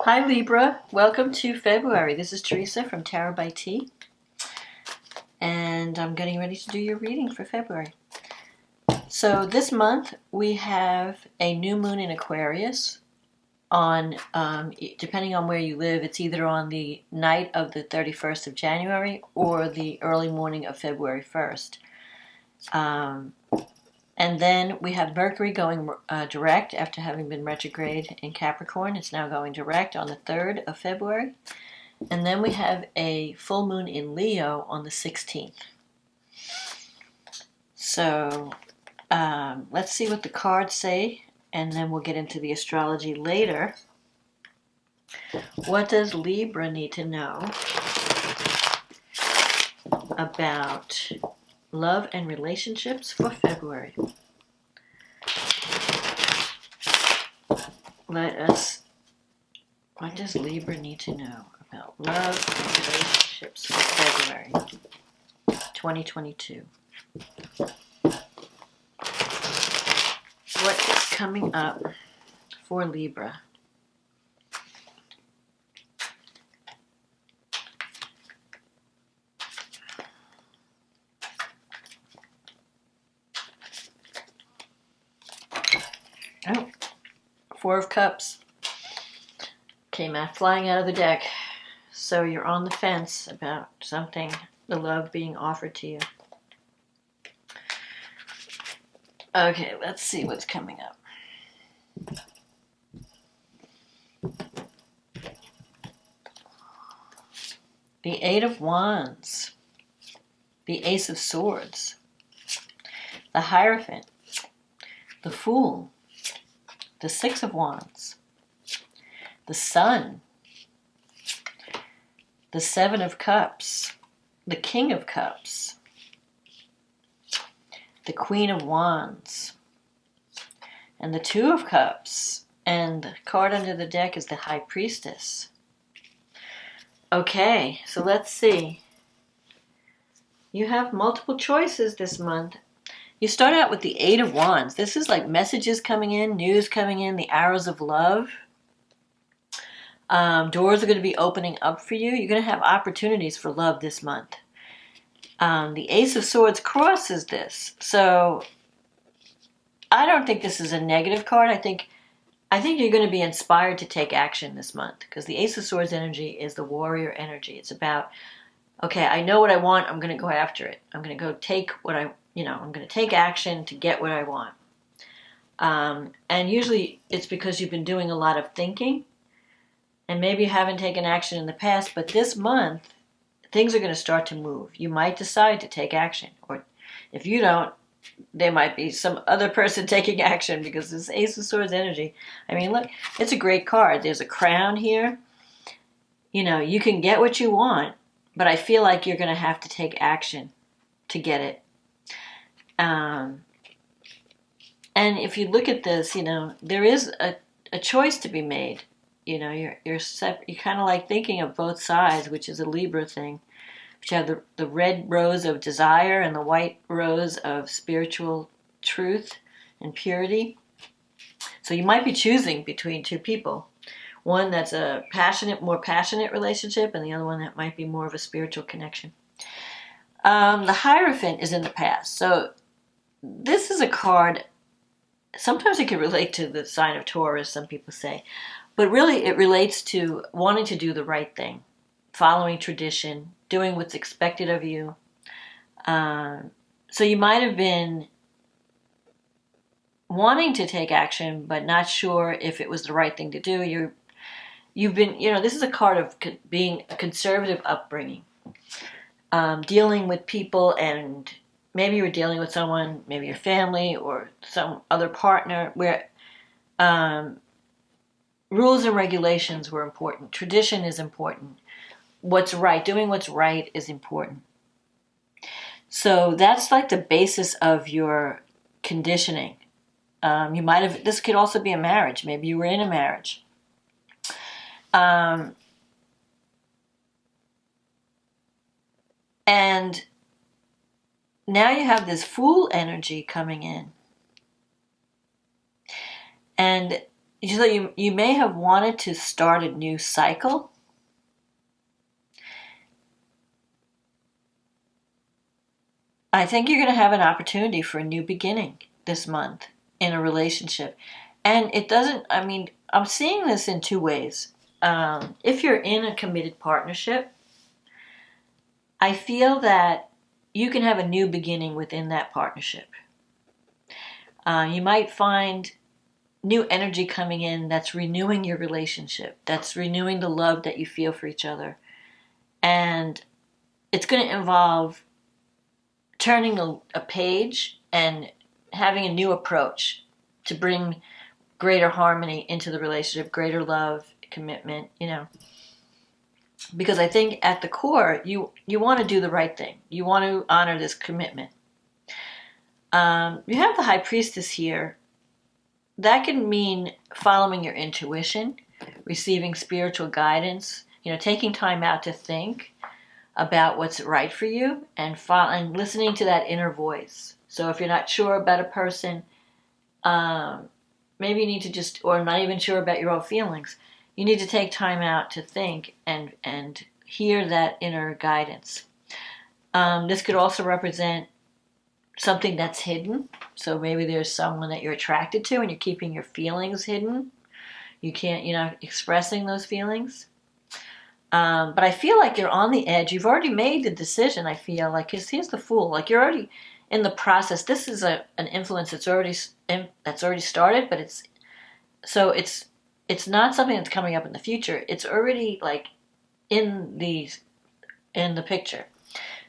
Hi Libra, welcome to February. This is Teresa from Tarot by T, and I'm getting ready to do your reading for February. So this month we have a new moon in Aquarius on, depending on where you live, it's either on the night of the 31st of January or the early morning of February 1st. And then we have Mercury going direct after having been retrograde in Capricorn. It's now going direct on the 3rd of February. And then we have a full moon in Leo on the 16th. So let's see what the cards say, and then we'll get into the astrology later. What does Libra need to know about love and relationships for February? What does Libra need to know about love and relationships for February 2022? What is coming up for Libra? Oh, Four of Cups came out flying out of the deck. So you're on the fence about something, the love being offered to you. Okay, let's see what's coming up. The Eight of Wands, the Ace of Swords, the Hierophant, the Fool, the Six of Wands, the Sun, the Seven of Cups, the King of Cups, the Queen of Wands, and the Two of Cups. And the card under the deck is the High Priestess. Okay, so let's see. You have multiple choices this month. You start out with the Eight of Wands. This is like messages coming in, news coming in, the arrows of love. Doors are going to be opening up for you. You're going to have opportunities for love this month. The Ace of Swords crosses this. So I don't think this is a negative card. I think you're going to be inspired to take action this month, because the Ace of Swords energy is the warrior energy. It's about, okay, I know what I want. I'm going to go after it. I'm going to go take what I'm going to take action to get what I want. And usually it's because you've been doing a lot of thinking, and maybe you haven't taken action in the past, but this month things are going to start to move. You might decide to take action, or if you don't, there might be some other person taking action, because this Ace of Swords energy, I mean, look, it's a great card. There's a crown here. You can get what you want, but I feel like you're going to have to take action to get it. And if you look at this, there is a choice to be made. You're kind of like thinking of both sides, which is a Libra thing. You have the red rose of desire and the white rose of spiritual truth and purity. So you might be choosing between two people. One that's a more passionate relationship, and the other one that might be more of a spiritual connection. The Hierophant is in the past. So this is a card, sometimes it can relate to the sign of Taurus, some people say. But really it relates to wanting to do the right thing, following tradition, doing what's expected of you. So you might have been wanting to take action, but not sure if it was the right thing to do. You've been, this is a card of being a conservative upbringing, dealing with people, and maybe you were dealing with someone, maybe your family or some other partner, where rules and regulations were important. Tradition is important. What's right, doing what's right is important. So that's like the basis of your conditioning. This could also be a marriage. Maybe you were in a marriage. And now you have this Fool energy coming in. And you may have wanted to start a new cycle. I think you're going to have an opportunity for a new beginning this month in a relationship. And it doesn't, I mean, I'm seeing this in two ways. If you're in a committed partnership, I feel that you can have a new beginning within that partnership. You might find new energy coming in that's renewing your relationship, that's renewing the love that you feel for each other. And it's going to involve turning a page and having a new approach to bring greater harmony into the relationship, greater love, commitment, because I think at the core, you want to do the right thing. You want to honor this commitment. You have the High Priestess here. That can mean following your intuition, receiving spiritual guidance, taking time out to think about what's right for you and listening to that inner voice. So if you're not sure about a person, maybe you need to or not even sure about your own feelings, you need to take time out to think and hear that inner guidance. This could also represent something that's hidden. So maybe there's someone that you're attracted to and you're keeping your feelings hidden. You're not expressing those feelings. But I feel like you're on the edge. You've already made the decision, I feel like, because here's the Fool. Like, you're already in the process. This is an influence that's already started, but it's not something that's coming up in the future. It's already like in the picture.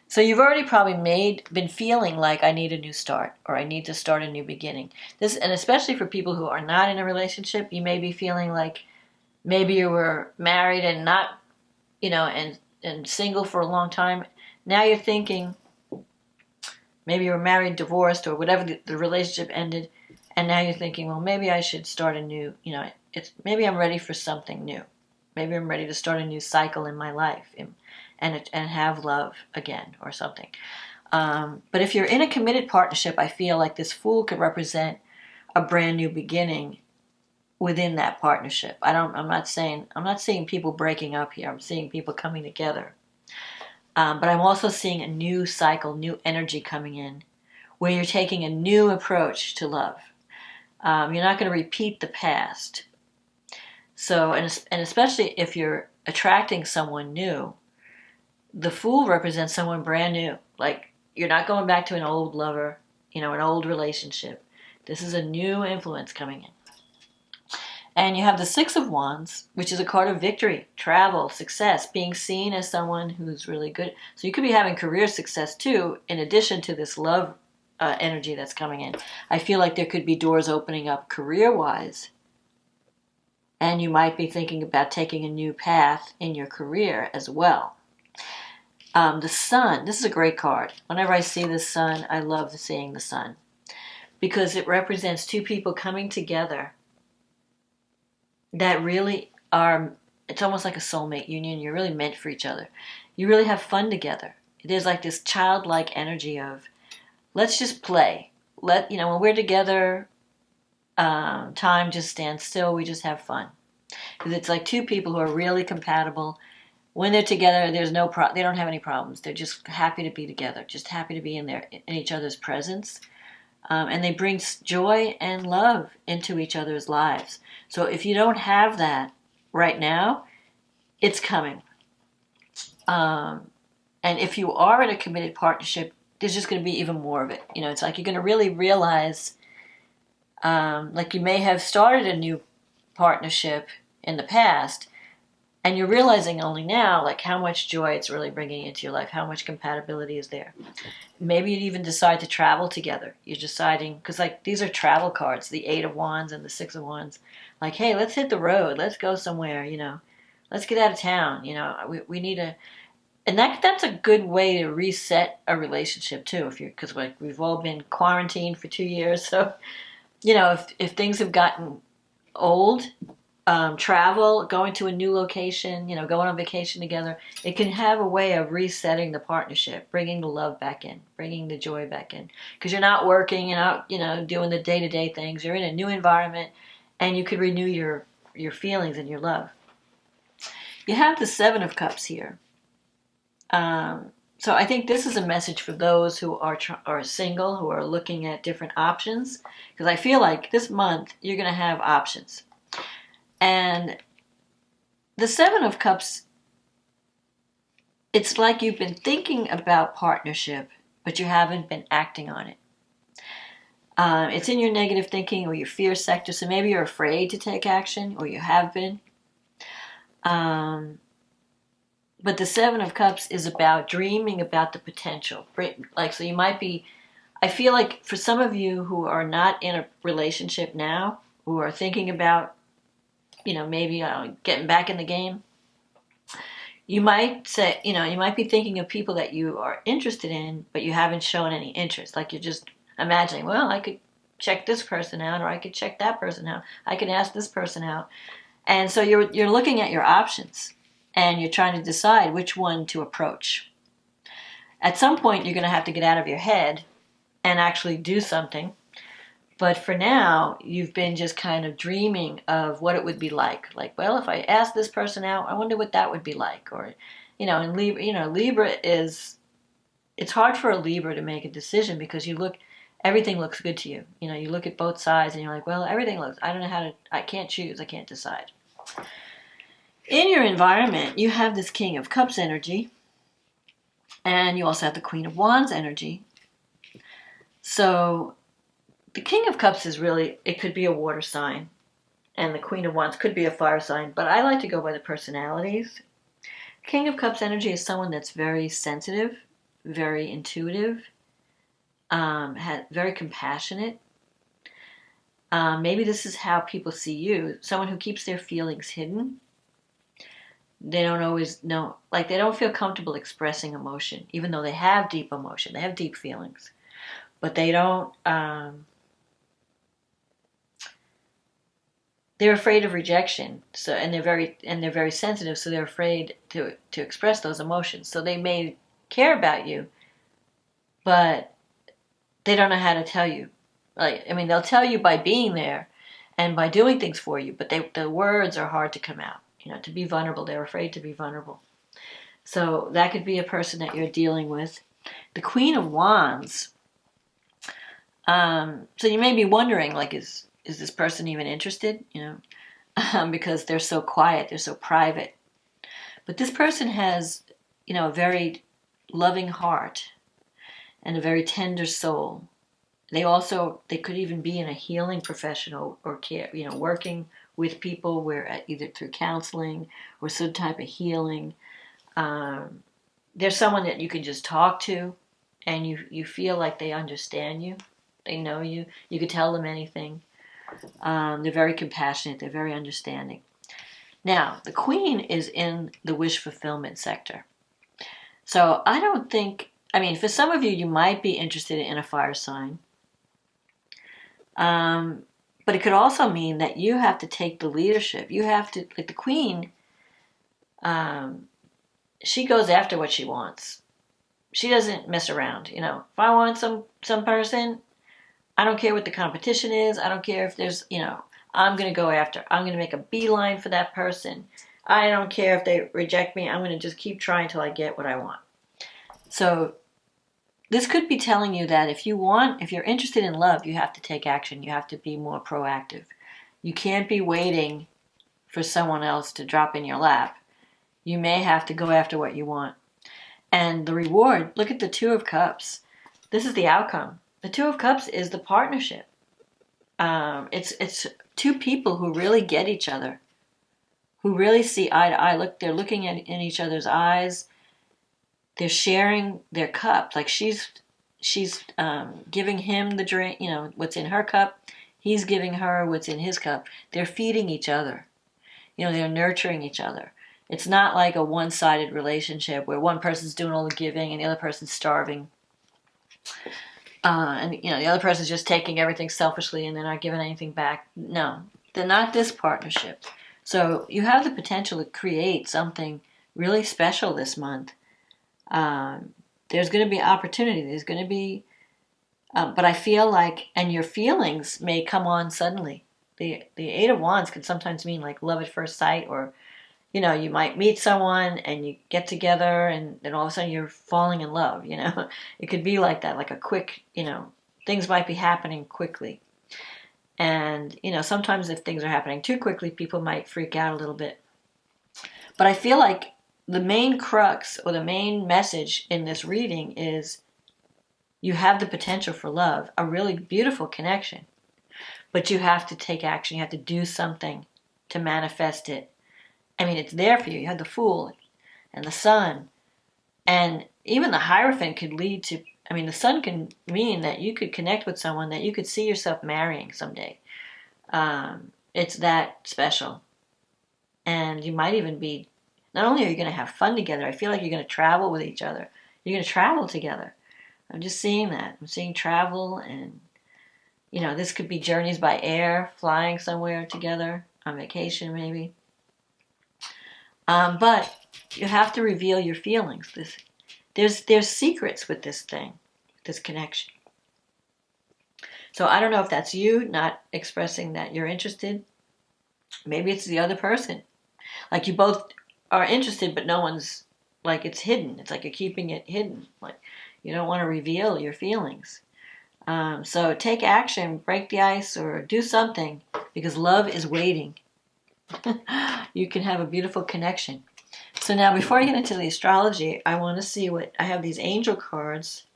So you've already probably been feeling like, I need a new start, or I need to start a new beginning. And especially for people who are not in a relationship, you may be feeling like maybe you were married and not, and single for a long time. Now you're thinking, maybe you were married, divorced, or whatever, the relationship ended, and now you're thinking, well, maybe I should start a new, maybe I'm ready for something new. Maybe I'm ready to start a new cycle in my life and have love again or something. But if you're in a committed partnership, I feel like this Fool could represent a brand new beginning within that partnership. I'm not seeing people breaking up here. I'm seeing people coming together. But I'm also seeing a new cycle, new energy coming in, where you're taking a new approach to love. You're not going to repeat the past. So, and especially if you're attracting someone new, the Fool represents someone brand new. Like, you're not going back to an old lover, an old relationship. This is a new influence coming in. And you have the Six of Wands, which is a card of victory, travel, success, being seen as someone who's really good. So you could be having career success too, in addition to this love energy that's coming in. I feel like there could be doors opening up career-wise. And you might be thinking about taking a new path in your career as well. The Sun, this is a great card. Whenever I see the Sun, I love seeing the Sun, because it represents two people coming together that really are, it's almost like a soulmate union. You're really meant for each other. You really have fun together. There's like this childlike energy of, let's just play. When we're together, time just stands still. We just have fun. Because it's like two people who are really compatible. When they're together, they don't have any problems. They're just happy to be together, just happy to be in each other's presence. And they bring joy and love into each other's lives. So if you don't have that right now, it's coming. And if you are in a committed partnership, there's just going to be even more of it. It's like you're going to really realize, like you may have started a new partnership in the past, and you're realizing only now, like, how much joy it's really bringing into your life, how much compatibility is there. Maybe you'd even decide to travel together. You're deciding, because like these are travel cards, the Eight of Wands and the Six of Wands. Like, hey, let's hit the road. Let's go somewhere, Let's get out of town, We need and that's a good way to reset a relationship too, because we've all been quarantined for 2 years. So, if things have gotten old, travel, going to a new location, going on vacation together, it can have a way of resetting the partnership, bringing the love back in, bringing the joy back in. Because you're not working, you're not, doing the day-to-day things. You're in a new environment, and you could renew your feelings and your love. You have the Seven of Cups here. So I think this is a message for those who are single, who are looking at different options, because I feel like this month you're going to have options. And the Seven of Cups, it's like you've been thinking about partnership, but you haven't been acting on it. It's in your negative thinking or your fear sector, so maybe you're afraid to take action, or you have been. But the Seven of Cups is about dreaming about the potential. Like, so you might be, I feel like for some of you who are not in a relationship now, who are thinking about, maybe getting back in the game, you might say, you might be thinking of people that you are interested in, but you haven't shown any interest. Like, you're just imagining, well, I could check this person out, or I could check that person out. I could ask this person out. And so you're looking at your options, and you're trying to decide which one to approach. At some point, you're going to have to get out of your head and actually do something. But for now, you've been just kind of dreaming of what it would be like. Like, well, if I ask this person out, I wonder what that would be like. Or, and Libra is, it's hard for a Libra to make a decision because everything looks good to you. You look at both sides and you're like, well, everything looks, I can't choose, I can't decide. In your environment, you have this King of Cups energy, and you also have the Queen of Wands energy. So the King of Cups is really, it could be a water sign, and the Queen of Wands could be a fire sign, but I like to go by the personalities. King of Cups energy is someone that's very sensitive, very intuitive, very compassionate. Maybe this is how people see you, someone who keeps their feelings hidden. They don't always know, like, they don't feel comfortable expressing emotion, even though they have deep emotion, they have deep feelings, but they don't, they're afraid of rejection. So, and they're very sensitive, so they're afraid to express those emotions. So they may care about you, but they don't know how to tell you. They'll tell you by being there and by doing things for you, but the words are hard to come out. To be vulnerable. They're afraid to be vulnerable. So that could be a person that you're dealing with. The Queen of Wands. So you may be wondering, like, is this person even interested? Because they're so quiet, they're so private. But this person has, a very loving heart and a very tender soul. They could even be in a healing professional or care, working with people where either through counseling or some type of healing. There's someone that you can just talk to, and you feel like they understand you. They know you. You could tell them anything. They're very compassionate. They're very understanding. Now, the Queen is in the wish fulfillment sector. So I don't think, for some of you, you might be interested in a fire sign. But it could also mean that you have to take the leadership. You have to, like the Queen, she goes after what she wants. She doesn't mess around. If I want some person, I don't care what the competition is. I don't care if there's, I'm going to go after. I'm going to make a beeline for that person. I don't care if they reject me. I'm going to just keep trying till I get what I want. So this could be telling you that if you're interested in love, you have to take action. You have to be more proactive. You can't be waiting for someone else to drop in your lap. You may have to go after what you want. And the reward, look at the Two of Cups. This is the outcome. The Two of Cups is the partnership. It's two people who really get each other, who really see eye to eye. Look, they're looking in each other's eyes. They're sharing their cup. Like she's giving him the drink, what's in her cup. He's giving her what's in his cup. They're feeding each other. They're nurturing each other. It's not like a one-sided relationship where one person's doing all the giving and the other person's starving. And the other person's just taking everything selfishly and they're not giving anything back. No, they're not this partnership. So you have the potential to create something really special this month. There's going to be opportunity. There's going to be, but I feel like, and your feelings may come on suddenly. The Eight of Wands can sometimes mean like love at first sight, or you might meet someone and you get together and then all of a sudden you're falling in love. It could be like that, like a quick, things might be happening quickly. And, sometimes if things are happening too quickly, people might freak out a little bit. But I feel like the main crux or the main message in this reading is you have the potential for love, a really beautiful connection. But you have to take action. You have to do something to manifest it. I mean, it's there for you. You have the Fool and the Sun. And even the Hierophant could lead to, the Sun can mean that you could connect with someone that you could see yourself marrying someday. It's that special. And you might even be, not only are you going to have fun together, I feel like you're going to travel with each other. You're going to travel together. I'm just seeing that. I'm seeing travel, and, this could be journeys by air, flying somewhere together, on vacation maybe. But you have to reveal your feelings. There's secrets with this thing, this connection. So I don't know if that's you not expressing that you're interested. Maybe it's the other person. Like you both are interested, but no one's, like it's hidden. It's like you're keeping it hidden. Like you don't want to reveal your feelings. So take action, break the ice, or do something, because love is waiting. You can have a beautiful connection. So now, before I get into the astrology, I want to see I have these angel cards,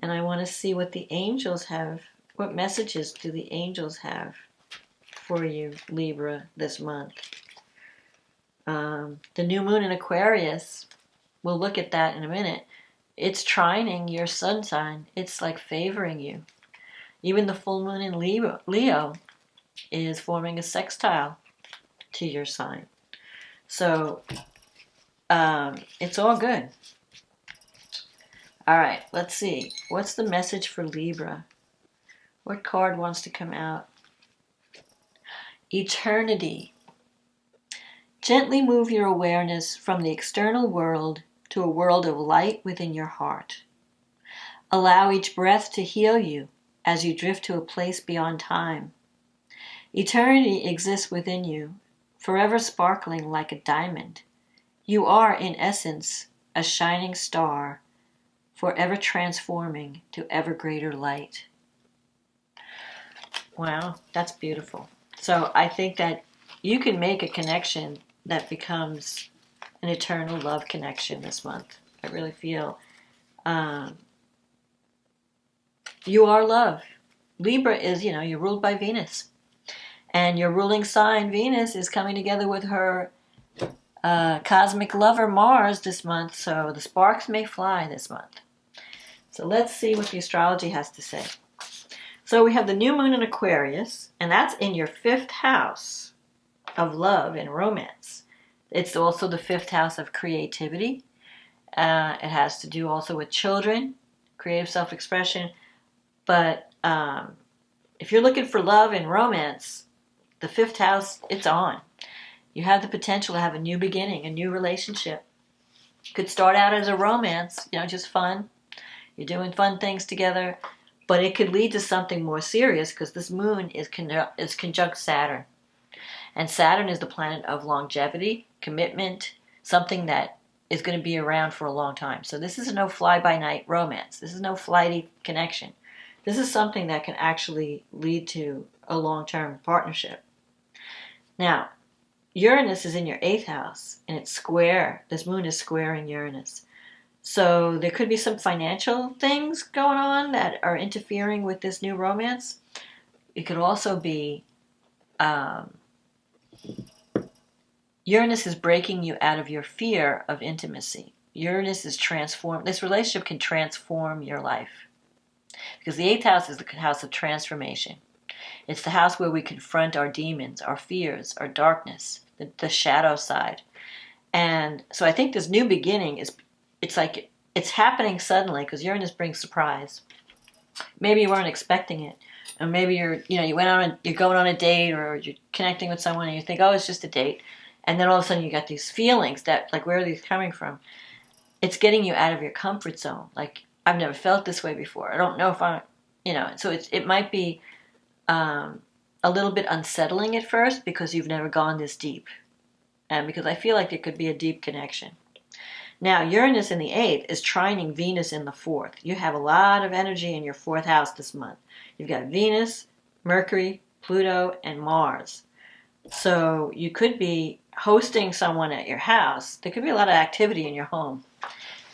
and I want to see what the angels have. What messages do the angels have for you, Libra, this month? The new moon in Aquarius, we'll look at that in a minute. It's trining your sun sign. It's like favoring you. Even the full moon in Leo is forming a sextile to your sign. So it's all good. All right, let's see. What's the message for Libra? What card wants to come out? Eternity. Gently move your awareness from the external world to a world of light within your heart. Allow each breath to heal you as you drift to a place beyond time. Eternity exists within you, forever sparkling like a diamond. You are, in essence, a shining star, forever transforming to ever greater light. Wow, that's beautiful. So I think that you can make a connection that becomes an eternal love connection this month. I really feel you are love. Libra is, you're ruled by Venus. And your ruling sign, Venus, is coming together with her cosmic lover, Mars, this month. So the sparks may fly this month. So let's see what the astrology has to say. So we have the new moon in Aquarius, and that's in your 5th house of love and romance. It's also the 5th house of creativity. It has to do also with children, creative self-expression. But if you're looking for love and romance, the 5th house, it's on. You have the potential to have a new beginning, a new relationship. Could start out as a romance, just fun. You're doing fun things together. But it could lead to something more serious, because this moon is conjunct Saturn. And Saturn is the planet of longevity, commitment, something that is going to be around for a long time. So this is no fly-by-night romance. This is no flighty connection. This is something that can actually lead to a long-term partnership. Now, Uranus is in your 8th house, and it's square. This moon is squaring Uranus. So there could be some financial things going on that are interfering with this new romance. It could also be Uranus is breaking you out of your fear of intimacy. Uranus is this relationship can transform your life. Because the 8th house is the house of transformation. It's the house where we confront our demons, our fears, our darkness, the shadow side. And so I think this new beginning it's like it's happening suddenly, because Uranus brings surprise. Maybe you weren't expecting it. Or maybe you're going on a date, or you're connecting with someone and you think, oh, it's just a date. And then all of a sudden you got these feelings that, like, where are these coming from? It's getting you out of your comfort zone. Like, I've never felt this way before. I don't know if so it might be a little bit unsettling at first because you've never gone this deep. And because I feel like there could be a deep connection. Now, Uranus in the 8th is trining Venus in the 4th. You have a lot of energy in your 4th house this month. You've got Venus, Mercury, Pluto, and Mars. So you could be hosting someone at your house. There could be a lot of activity in your home.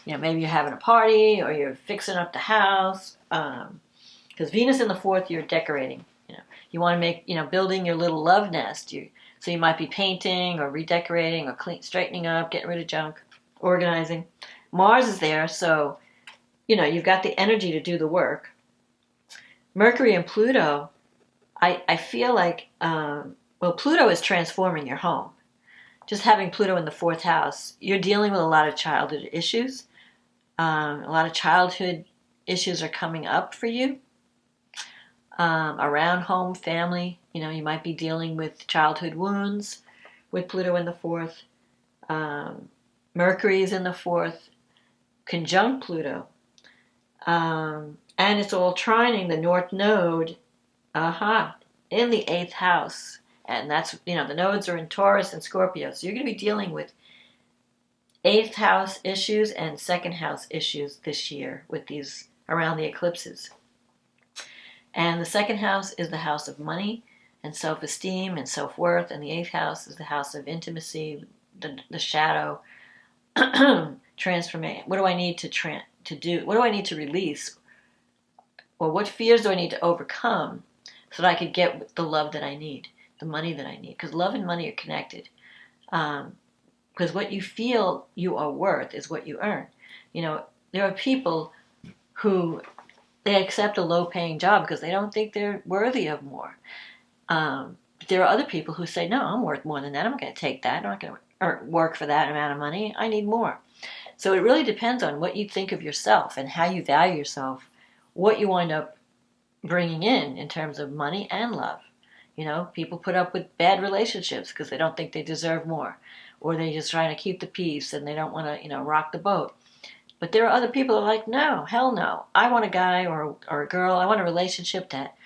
Maybe you're having a party or you're fixing up the house. Because Venus in the 4th, you're decorating. You want to make, building your little love nest. So you might be painting or redecorating or straightening up, getting rid of junk, organizing. Mars is there, so, you've got the energy to do the work. Mercury and Pluto, I feel like, Pluto is transforming your home. Just having Pluto in the 4th house, you're dealing with a lot of childhood issues. A lot of childhood issues are coming up for you. Around home, family, you might be dealing with childhood wounds with Pluto in the 4th. Mercury is in the 4th, conjunct Pluto. And it's all trining the North Node, in the 8th house. And that's, the nodes are in Taurus and Scorpio. So you're going to be dealing with 8th house issues and 2nd house issues this year with these around the eclipses. And the 2nd house is the house of money and self-esteem and self-worth. And the 8th house is the house of intimacy, the shadow, transformation. What do I need to do? What do I need to release? Or what fears do I need to overcome so that I could get the love that I need, the money that I need? Because love and money are connected. Because what you feel you are worth is what you earn. There are people who they accept a low-paying job because they don't think they're worthy of more. There are other people who say, no, I'm worth more than that. I'm not going to take that. I'm not going to work for that amount of money. I need more. So it really depends on what you think of yourself and how you value yourself, what you wind up bringing in terms of money and love. People put up with bad relationships because they don't think they deserve more, or they're just trying to keep the peace and they don't want to, rock the boat. But there are other people who are like, no, hell no. I want a guy or a girl. I want a relationship that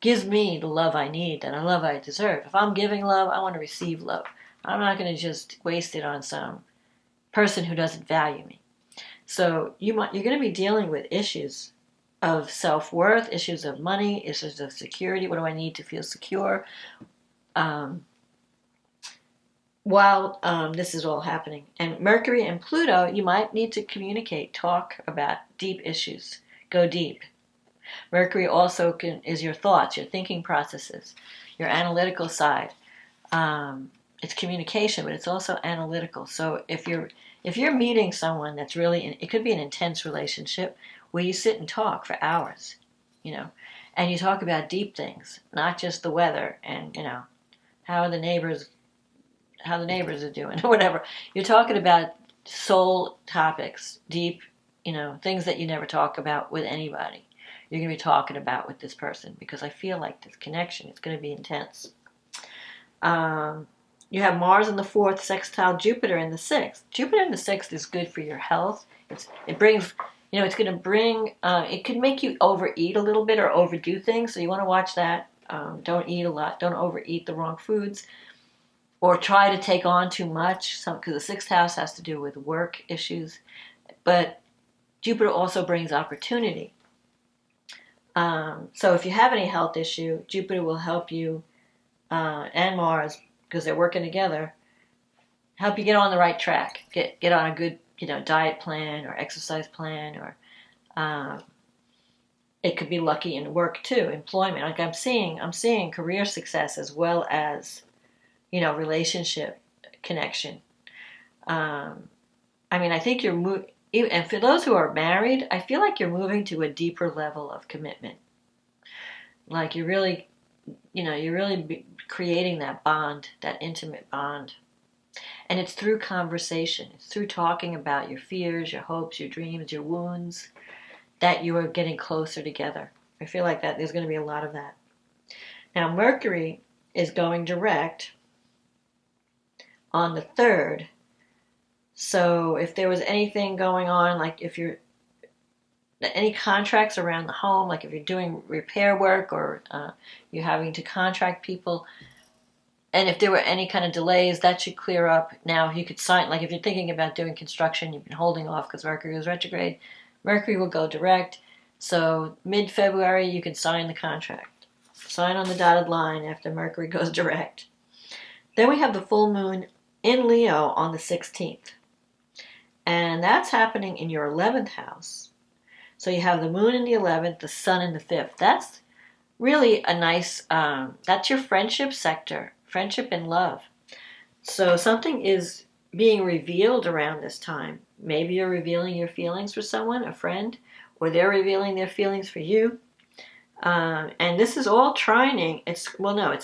gives me the love I need, that I love I deserve. If I'm giving love, I want to receive love. I'm not going to just waste it on some person who doesn't value me. So you're going to be dealing with issues of self-worth, issues of money, issues of security. What do I need to feel secure? While this is all happening. And Mercury and Pluto, you might need to communicate, talk about deep issues, go deep. Mercury also is your thoughts, your thinking processes, your analytical side. It's communication, but it's also analytical. So if you're meeting someone that's really, it could be an intense relationship where you sit and talk for hours, and you talk about deep things, not just the weather and, how the neighbors are doing or whatever. You're talking about soul topics, deep, things that you never talk about with anybody. You're going to be talking about with this person because I feel like this connection is going to be intense. You have Mars in the 4th, sextile Jupiter in the 6th. Jupiter in the 6th is good for your health. It brings, it's going to bring, it could make you overeat a little bit or overdo things. So you want to watch that. Don't eat a lot. Don't overeat the wrong foods. Or try to take on too much, because the 6th house has to do with work issues. But Jupiter also brings opportunity. So if you have any health issue, Jupiter will help you, and Mars, because they're working together, help you get on the right track, get on a good, diet plan or exercise plan, or it could be lucky in work too, employment. Like I'm seeing career success as well as, relationship connection. I think you're and for those who are married, I feel like you're moving to a deeper level of commitment. Like you're really creating that bond, that intimate bond. And it's through conversation. It's through talking about your fears, your hopes, your dreams, your wounds, that you are getting closer together. I feel like that there's going to be a lot of that. Now, Mercury is going direct on the 3rd. So if there was anything going on, like if you're any contracts around the home, like if you're doing repair work or you're having to contract people, and if there were any kind of delays, that should clear up. Now you could sign, like if you're thinking about doing construction, you've been holding off because Mercury was retrograde, Mercury will go direct. So mid-February, you can sign the contract. Sign on the dotted line after Mercury goes direct. Then we have the full moon in Leo on the 16th. And that's happening in your 11th house. So you have the moon in the 11th, the sun in the 5th. That's really a nice, that's your friendship sector, friendship and love. So something is being revealed around this time. Maybe you're revealing your feelings for someone, a friend, or they're revealing their feelings for you. And this is all trining. It's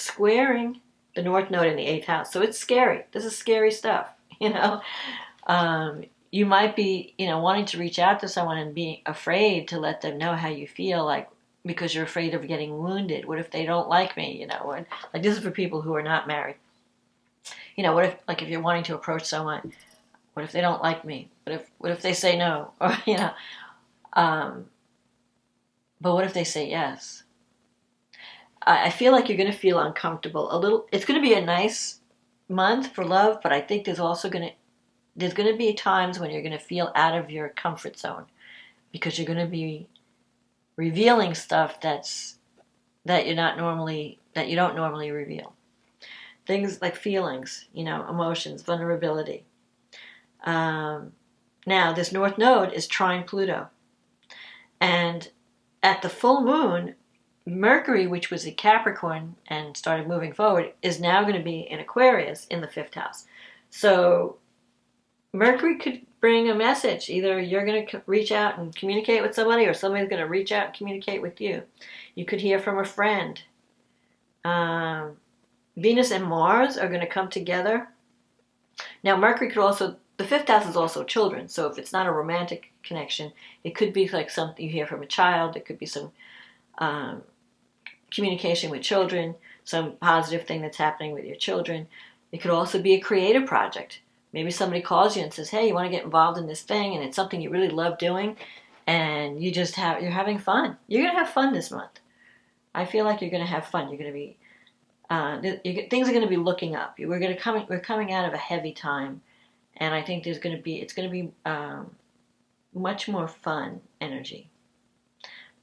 squaring the North Node in the 8th house. So it's scary. This is scary stuff, you know. You might be, wanting to reach out to someone and be afraid to let them know how you feel, like, because you're afraid of getting wounded. What if they don't like me, or, like, this is for people who are not married. What if, like, if you're wanting to approach someone, what if they don't like me? What if they say no? Or, but what if they say yes? I feel like you're going to feel uncomfortable a little. It's going to be a nice month for love, but I think there's going to be times when you're going to feel out of your comfort zone because you're going to be revealing stuff that you don't normally reveal. Things like feelings, emotions, vulnerability. Now, this North Node is trine Pluto. And at the full moon, Mercury, which was in Capricorn and started moving forward, is now going to be in Aquarius in the 5th house. So Mercury could bring a message. Either you're going to reach out and communicate with somebody, or somebody's going to reach out and communicate with you. You could hear from a friend. Venus and Mars are going to come together. Now, Mercury could also, the 5th house is also children. So if it's not a romantic connection, it could be like something you hear from a child. It could be some communication with children, some positive thing that's happening with your children. It could also be a creative project. Maybe somebody calls you and says, hey, you want to get involved in this thing, and it's something you really love doing, and you're having fun. You're going to have fun this month. I feel like you're going to have fun. You're going to be, things are going to be looking up. We're coming out of a heavy time, and I think it's going to be much more fun energy,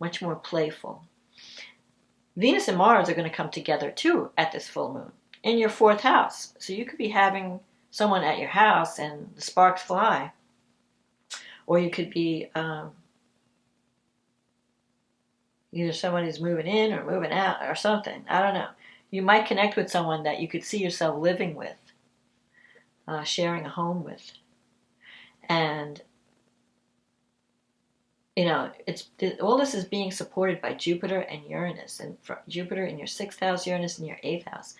much more playful. Venus and Mars are going to come together too at this full moon in your 4th house. So you could be having someone at your house and the sparks fly. Or you could be either someone who's moving in or moving out or something. I don't know. You might connect with someone that you could see yourself living with, sharing a home with. And, all this is being supported by Jupiter and Uranus. And Jupiter in your 6th house, Uranus in your 8th house.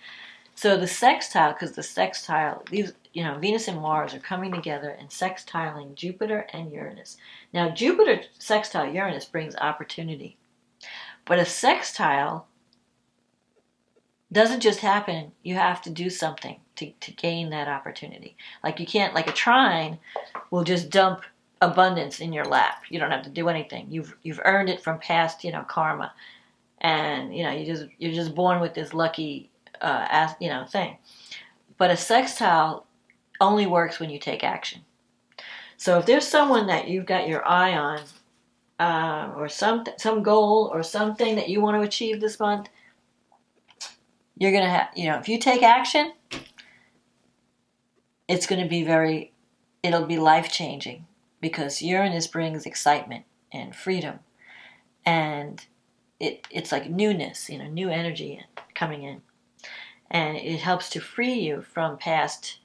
So the sextile, because the sextile, these, Venus and Mars are coming together and sextiling Jupiter and Uranus. Now, Jupiter sextile Uranus brings opportunity. But a sextile doesn't just happen. You have to do something to gain that opportunity. Like you can't, like a trine will just dump abundance in your lap. You don't have to do anything. You've earned it from past, karma. And, you're just born with this lucky thing. But a sextile only works when you take action. So if there's someone that you've got your eye on, or some goal or something that you want to achieve this month, you're going to have, if you take action, it's going to be it'll be life-changing, because Uranus brings excitement and freedom. And it's like newness, new energy coming in. And it helps to free you from past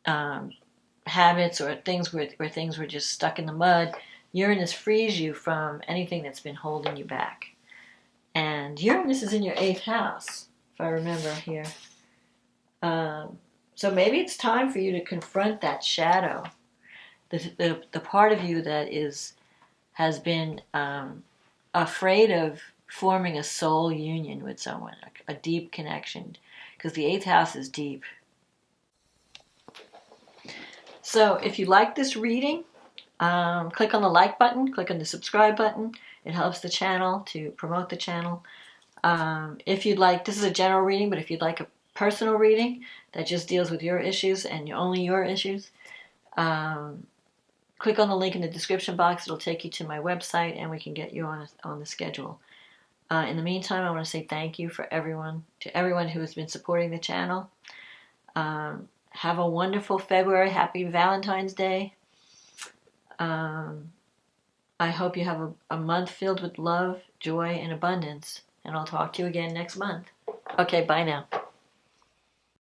habits or things where things were just stuck in the mud. Uranus frees you from anything that's been holding you back. And Uranus is in your 8th house, if I remember here. So maybe it's time for you to confront that shadow, the part of you that has been afraid of forming a soul union with someone, a deep connection, because the 8th house is deep. So if you like this reading, Click on the like button, click on the subscribe button. It helps the channel to promote the channel. If you'd like, this is a general reading, but if you'd like a personal reading that just deals with your issues and only your issues, click on the link in the description box. It'll take you to my website and we can get you on the schedule. In the meantime, I want to say thank you to everyone who has been supporting the channel. Have a wonderful February. Happy Valentine's Day. I hope you have a month filled with love, joy, and abundance. And I'll talk to you again next month. Okay, bye now.